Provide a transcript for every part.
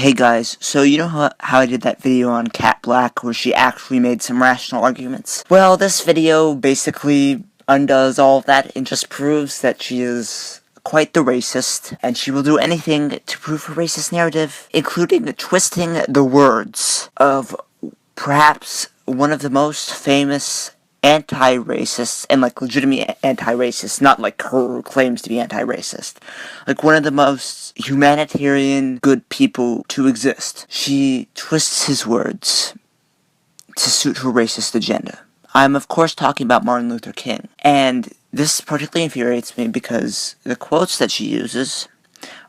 Hey guys, so you know how I did that video on Cat Blaque where she actually made some rational arguments? Well, this video basically undoes all of that and just proves that she is quite the racist, and she will do anything to prove her racist narrative, including twisting the words of perhaps one of the most famous anti-racist, and legitimate anti-racist, not like her who claims to be anti-racist, one of the most humanitarian good people to exist. She twists his words to suit her racist agenda. I'm of course talking about Martin Luther King, and this particularly infuriates me because the quotes that she uses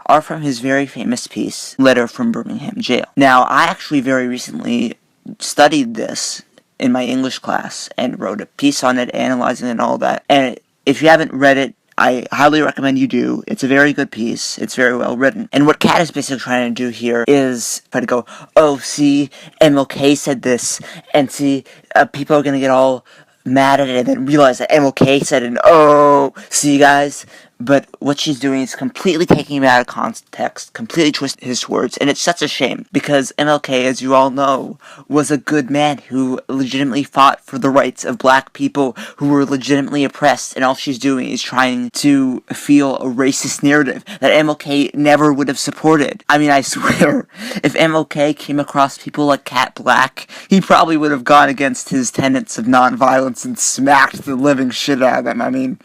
are from his very famous piece, Letter from Birmingham Jail. Now, I actually very recently studied this in my English class and wrote a piece on it, analyzing it and all that. And if you haven't read it, I highly recommend you do. It's a very good piece. It's very well written. And what Kat is basically trying to do here is try to go, oh, see, MLK said this, and see, people are going to get all mad at it and then realize that MLK said it, and oh, see, guys. But what she's doing is completely taking him out of context, completely twisting his words, and it's such a shame, because MLK, as you all know, was a good man who legitimately fought for the rights of black people who were legitimately oppressed, and all she's doing is trying to feel a racist narrative that MLK never would have supported. I mean, I swear, if MLK came across people like Cat Blaque, he probably would have gone against his tenets of nonviolence and smacked the living shit out of them. I mean,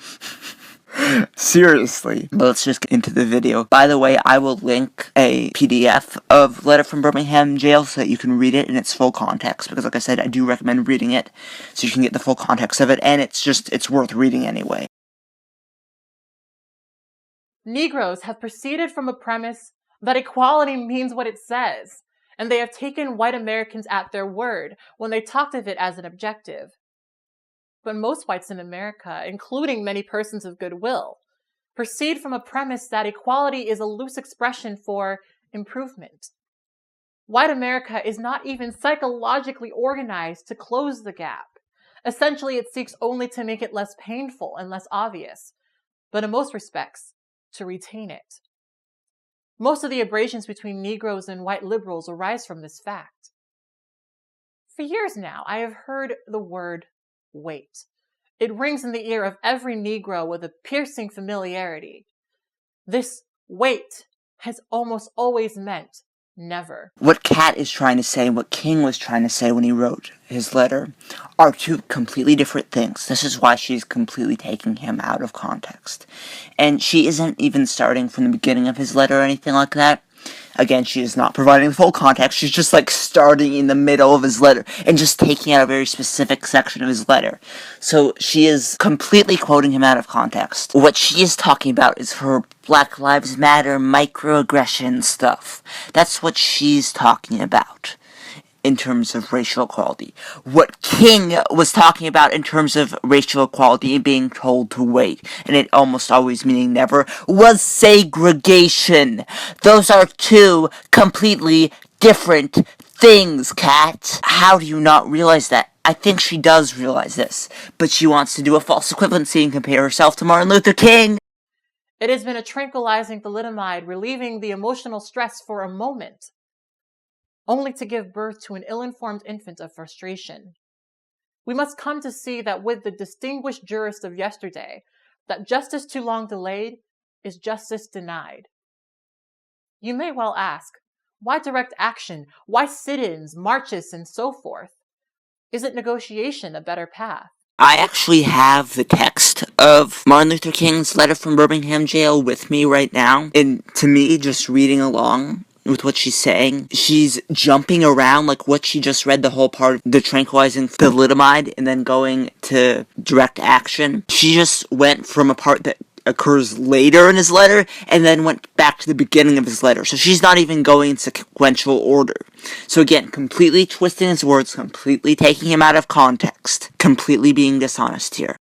seriously. But let's just get into the video. By the way, I will link a PDF of Letter from Birmingham Jail so that you can read it in its full context, because like I said, I do recommend reading it so you can get the full context of it, and it's worth reading anyway. Negroes have proceeded from a premise that equality means what it says, and they have taken white Americans at their word when they talked of it as an objective. But most whites in America, including many persons of goodwill, proceed from a premise that equality is a loose expression for improvement. White America is not even psychologically organized to close the gap. Essentially, it seeks only to make it less painful and less obvious, but in most respects, to retain it. Most of the abrasions between Negroes and white liberals arise from this fact. For years now, I have heard the word wait. It rings in the ear of every Negro with a piercing familiarity. This wait has almost always meant never. What Kat is trying to say and what King was trying to say when he wrote his letter are two completely different things. This is why she's completely taking him out of context. And she isn't even starting from the beginning of his letter or anything like that. Again, she is not providing the full context. She's just starting in the middle of his letter and just taking out a very specific section of his letter. So she is completely quoting him out of context. What she is talking about is her Black Lives Matter microaggression stuff. That's what she's talking about in terms of racial equality. What King was talking about in terms of racial equality and being told to wait, and it almost always meaning never, was segregation. Those are two completely different things, Kat. How do you not realize that? I think she does realize this, but she wants to do a false equivalency and compare herself to Martin Luther King. It has been a tranquilizing thalidomide, relieving the emotional stress for a moment, only to give birth to an ill-informed infant of frustration. We must come to see that with the distinguished jurist of yesterday, that justice too long delayed is justice denied. You may well ask, why direct action? Why sit-ins, marches, and so forth? Isn't negotiation a better path? I actually have the text of Martin Luther King's Letter from Birmingham Jail with me right now, and to me, just reading along with what she's saying, she's jumping around what she just read, the whole part of the tranquilizing thalidomide and then going to direct action. She just went from a part that occurs later in his letter and then went back to the beginning of his letter. So she's not even going in sequential order. So again, completely twisting his words, completely taking him out of context, completely being dishonest here.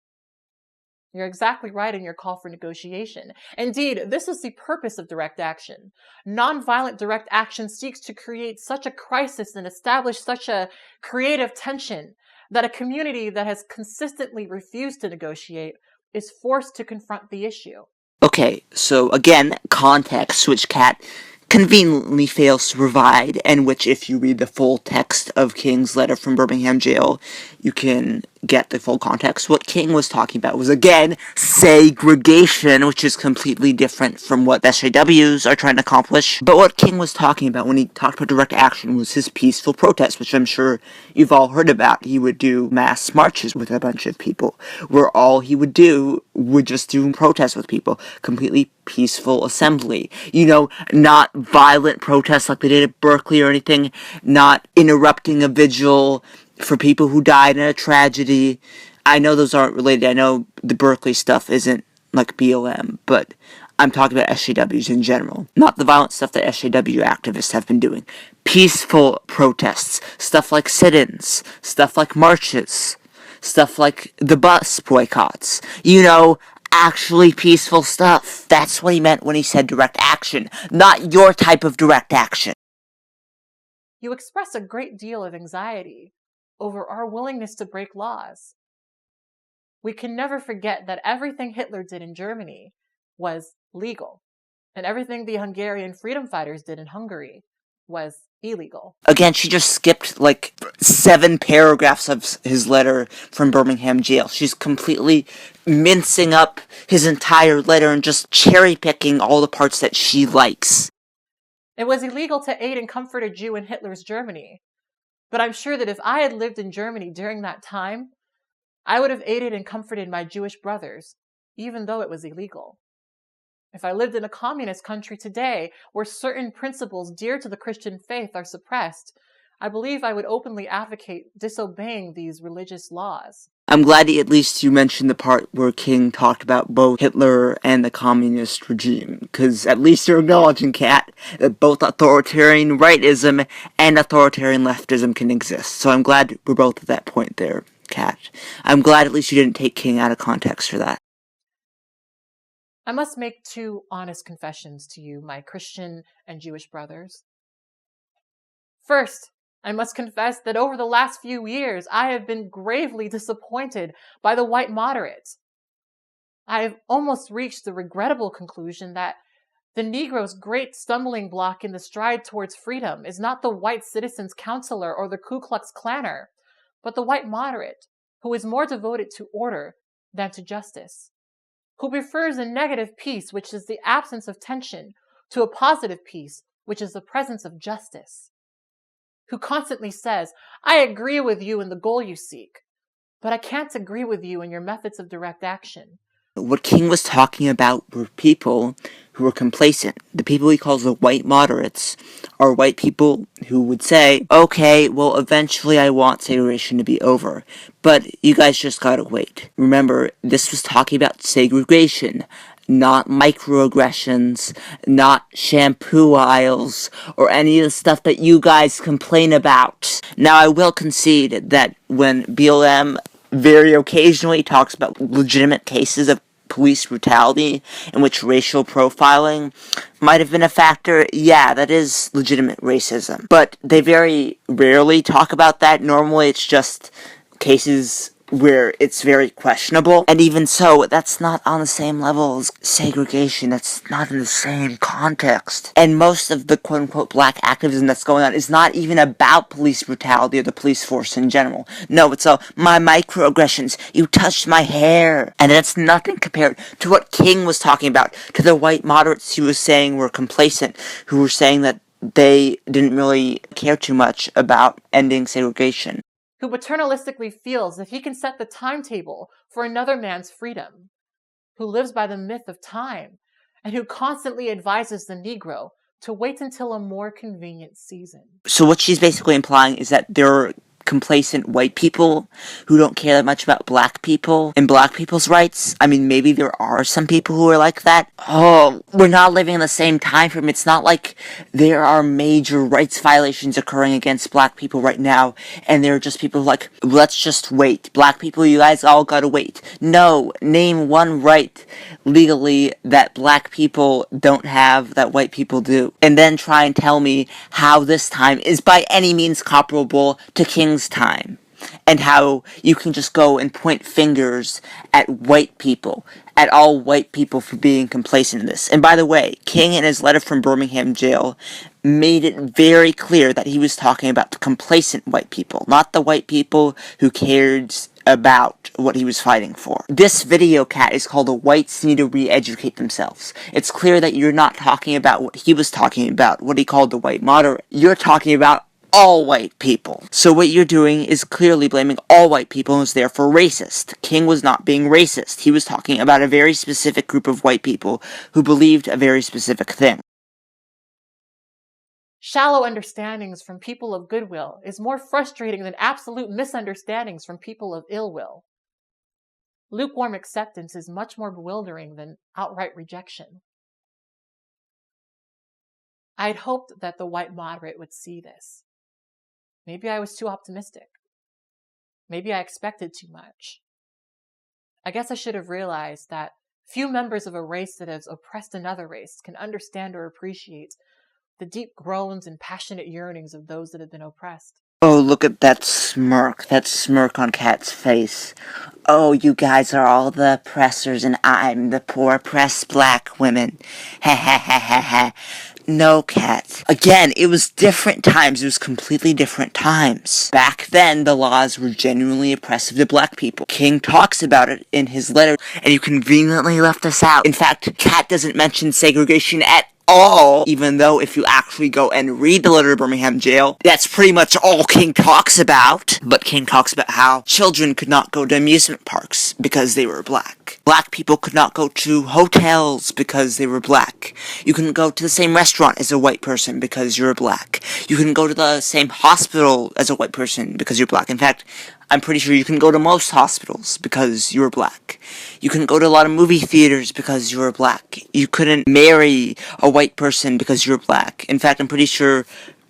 You're exactly right in your call for negotiation. Indeed, this is the purpose of direct action. Nonviolent direct action seeks to create such a crisis and establish such a creative tension that a community that has consistently refused to negotiate is forced to confront the issue. Okay, so again, context, which Kat conveniently fails to provide, and which, if you read the full text of King's letter from Birmingham jail, you can get the full context. What King was talking about was, again, segregation, which is completely different from what SJWs are trying to accomplish. But what King was talking about when he talked about direct action was his peaceful protest, which I'm sure you've all heard about. He would do mass marches with a bunch of people, where all he would do would just do protests with people. Completely peaceful assembly. You know, not violent protests like they did at Berkeley or anything, not interrupting a vigil for people who died in a tragedy. I know those aren't related. I know the Berkeley stuff isn't like BLM, but I'm talking about SJWs in general. Not the violent stuff that SJW activists have been doing. Peaceful protests. Stuff like sit-ins. Stuff like marches. Stuff like the bus boycotts. You know, actually peaceful stuff. That's what he meant when he said direct action. Not your type of direct action. You express a great deal of anxiety over our willingness to break laws. We can never forget that everything Hitler did in Germany was legal, and everything the Hungarian freedom fighters did in Hungary was illegal. Again, she just skipped like 7 paragraphs of his letter from Birmingham jail. She's completely mincing up his entire letter and just cherry-picking all the parts that she likes. It was illegal to aid and comfort a Jew in Hitler's Germany. But I'm sure that if I had lived in Germany during that time, I would have aided and comforted my Jewish brothers, even though it was illegal. If I lived in a communist country today, where certain principles dear to the Christian faith are suppressed, I believe I would openly advocate disobeying these religious laws. I'm glad at least you mentioned the part where King talked about both Hitler and the communist regime, because at least you're acknowledging, Kat, that both authoritarian rightism and authoritarian leftism can exist. So I'm glad we're both at that point there, Kat. I'm glad at least you didn't take King out of context for that. I must make 2 honest confessions to you, my Christian and Jewish brothers. First, I must confess that over the last few years, I have been gravely disappointed by the white moderates. I have almost reached the regrettable conclusion that the Negro's great stumbling block in the stride towards freedom is not the white citizen's counselor or the Ku Klux Klanner, but the white moderate, who is more devoted to order than to justice, who prefers a negative peace, which is the absence of tension, to a positive peace, which is the presence of justice, who constantly says, I agree with you in the goal you seek, but I can't agree with you in your methods of direct action. What King was talking about were people who were complacent. The people he calls the white moderates are white people who would say, okay, well, eventually I want segregation to be over, but you guys just gotta wait. Remember, this was talking about segregation, not microaggressions, not shampoo aisles, or any of the stuff that you guys complain about. Now, I will concede that when BLM very occasionally talks about legitimate cases of police brutality in which racial profiling might have been a factor, yeah, that is legitimate racism. But they very rarely talk about that. Normally it's just cases where it's very questionable. And even so, that's not on the same level as segregation. That's not in the same context. And most of the quote-unquote black activism that's going on is not even about police brutality or the police force in general. No, it's all, my microaggressions, you touched my hair. And that's nothing compared to what King was talking about, to the white moderates he was saying were complacent, who were saying that they didn't really care too much about ending segregation. Who paternalistically feels that he can set the timetable for another man's freedom, who lives by the myth of time, and who constantly advises the Negro to wait until a more convenient season. So what she's basically implying is that there are complacent white people who don't care that much about black people and black people's rights. I mean, maybe there are some people who are like that. Oh, we're not living in the same time frame. It's not like there are major rights violations occurring against black people right now, and there are just people like, let's just wait. Black people, you guys all gotta wait. No, name one right legally that black people don't have that white people do. And then try and tell me how this time is by any means comparable to King's time. and how you can just go and point fingers at white people, at all white people for being complacent in this. And by the way, King in his letter from Birmingham jail made it very clear that he was talking about the complacent white people, not the white people who cared about what he was fighting for. This video, Kat, is called "The Whites Need to Re-Educate Themselves." It's clear that you're not talking about what he was talking about, what he called the white moderate. You're talking about all white people. So what you're doing is clearly blaming all white people and is therefore racist. King was not being racist. He was talking about a very specific group of white people who believed a very specific thing. Shallow understandings from people of goodwill is more frustrating than absolute misunderstandings from people of ill will. Lukewarm acceptance is much more bewildering than outright rejection. I'd hoped that the white moderate would see this. Maybe I was too optimistic. Maybe I expected too much. I guess I should have realized that few members of a race that has oppressed another race can understand or appreciate the deep groans and passionate yearnings of those that have been oppressed. Oh, look at that smirk on Kat's face. Oh, you guys are all the oppressors and I'm the poor oppressed black women. Ha ha ha ha ha. No, Kat. Again, it was different times. It was completely different times. Back then, the laws were genuinely oppressive to black people. King talks about it in his letter, and you conveniently left us out. In fact, Kat doesn't mention segregation at all, even though if you actually go and read the letter to Birmingham jail, that's pretty much all King talks about. But King talks about how children could not go to amusement parks because they were black. Black people could not go to hotels because they were black. You couldn't go to the same restaurant as a white person because you're black. You couldn't go to the same hospital as a white person because you're black. In fact, I'm pretty sure you can go to most hospitals because you were black. You couldn't go to a lot of movie theaters because you were black. You couldn't marry a white person because you were black. In fact, I'm pretty sure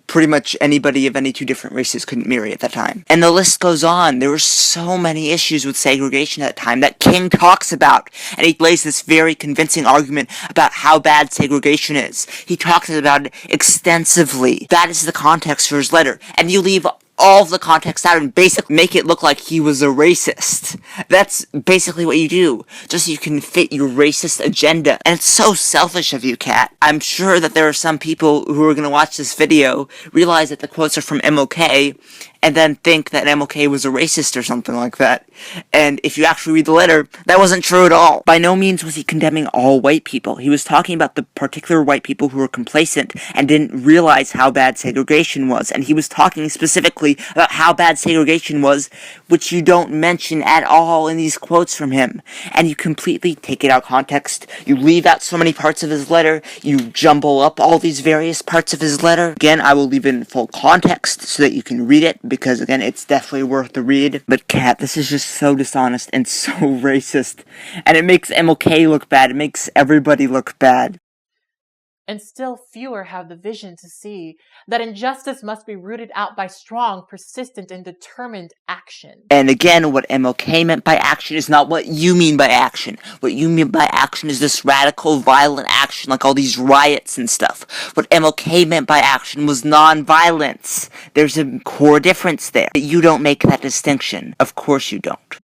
pretty much anybody of any two different races couldn't marry at that time. And the list goes on. There were so many issues with segregation at that time that King talks about. And he lays this very convincing argument about how bad segregation is. He talks about it extensively. That is the context for his letter. And you leave all of the context out and basically make it look like he was a racist. That's basically what you do, just so you can fit your racist agenda. And it's so selfish of you, Kat. I'm sure that there are some people who are going to watch this video, realize that the quotes are from MLK, and then think that MLK was a racist or something like that. And if you actually read the letter, that wasn't true at all. By no means was he condemning all white people. He was talking about the particular white people who were complacent and didn't realize how bad segregation was. And he was talking specifically about how bad segregation was, which you don't mention at all in these quotes from him. And you completely take it out of context. You leave out so many parts of his letter. You jumble up all these various parts of his letter. Again, I will leave it in full context so that you can read it, because again, it's definitely worth the read. But Kat, this is just so dishonest and so racist. And it makes MLK look bad. It makes everybody look bad. And still fewer have the vision to see that injustice must be rooted out by strong, persistent, and determined action. And again, what MLK meant by action is not what you mean by action. What you mean by action is this radical, violent action, like all these riots and stuff. What MLK meant by action was non-violence. There's a core difference there. You don't make that distinction. Of course you don't.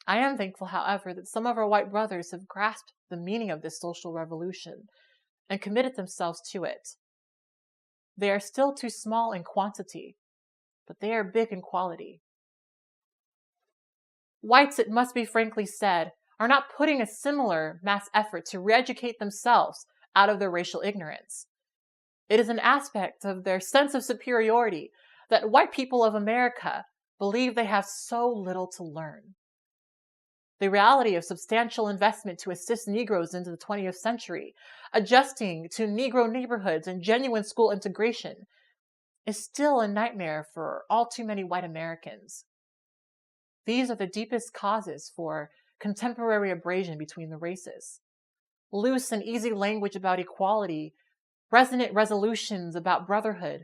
I am thankful, however, that some of our white brothers have grasped the meaning of this social revolution and committed themselves to it. They are still too small in quantity, but they are big in quality. Whites, it must be frankly said, are not putting a similar mass effort to re-educate themselves out of their racial ignorance. It is an aspect of their sense of superiority that white people of America believe they have so little to learn. The reality of substantial investment to assist Negroes into the 20th century, adjusting to Negro neighborhoods and genuine school integration, is still a nightmare for all too many white Americans. These are the deepest causes for contemporary abrasion between the races. Loose and easy language about equality, resonant resolutions about brotherhood,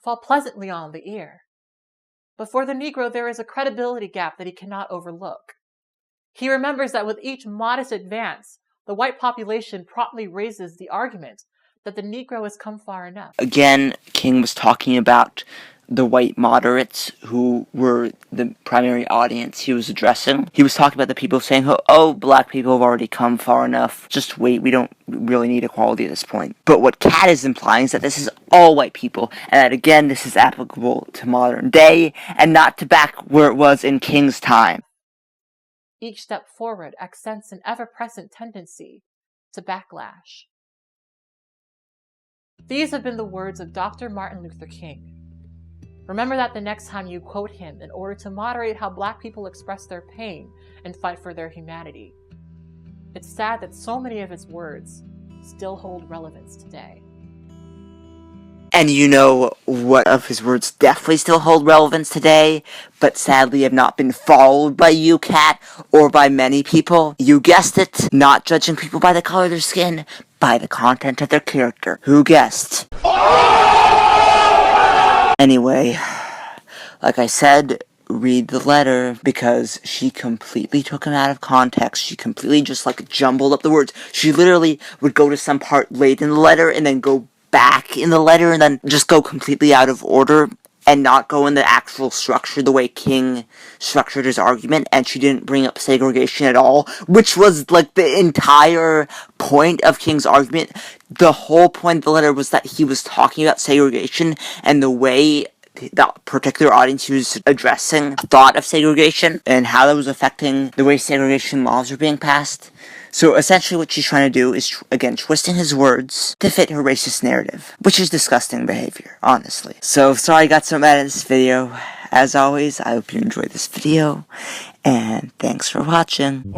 fall pleasantly on the ear. But for the Negro, there is a credibility gap that he cannot overlook. He remembers that with each modest advance, the white population promptly raises the argument that the Negro has come far enough. Again, King was talking about the white moderates who were the primary audience he was addressing. He was talking about the people saying, oh, black people have already come far enough. Just wait, we don't really need equality at this point. But what Kat is implying is that this is all white people, and that again, this is applicable to modern day, and not to back where it was in King's time. Each step forward accents an ever-present tendency to backlash. These have been the words of Dr. Martin Luther King. Remember that the next time you quote him in order to moderate how black people express their pain and fight for their humanity. It's sad that so many of his words still hold relevance today. And you know what of his words definitely still hold relevance today, but sadly have not been followed by you, Kat, or by many people? You guessed it, not judging people by the color of their skin, by the content of their character. Who guessed? Anyway, like I said, read the letter, because she completely took him out of context. She completely just jumbled up the words. She literally would go to some part late in the letter and then go back in the letter and then just go completely out of order and not go in the actual structure the way King structured his argument. And she didn't bring up segregation at all, which was the entire point of King's argument. The whole point of the letter was that he was talking about segregation, and the way the particular audience he was addressing thought of segregation and how that was affecting the way segregation laws were being passed. So essentially what she's trying to do is, again, twisting his words to fit her racist narrative, which is disgusting behavior, honestly. So sorry I got so mad at this video. As always, I hope you enjoyed this video, and thanks for watching.